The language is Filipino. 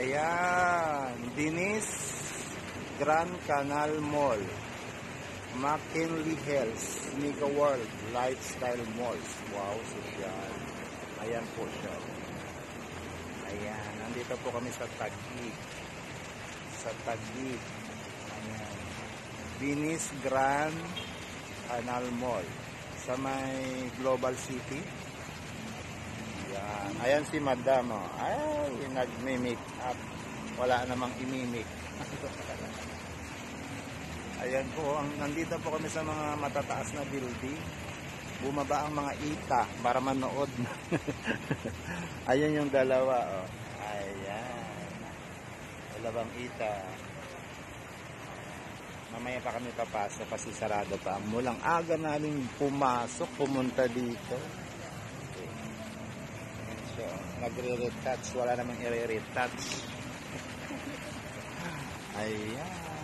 Ayan, Dinis Grand Canal Mall, McKinley Hills, Mega World, Lifestyle Malls. Wow, social. Ayan po siya. Ayan, nandito po kami sa Taguig. Sa Taguig. Ayan. Dinis Grand Canal Mall. Sa may Global City. Ayan. Ayan si Madam. Oh. Ay, nagme-make up. Wala namang imimik. Ayan po, nandito po kami sa mga matataas na building. Bumaba ang mga ita para manood. Ayan yung dalawa. Oh. Ayan. Dalawang ita. Mamaya pa kami papasok kasi sarado pa ang mulang aga namin pumasok, pumunta dito. So, nagre-retouch. Wala namang i-retouch. Ayan.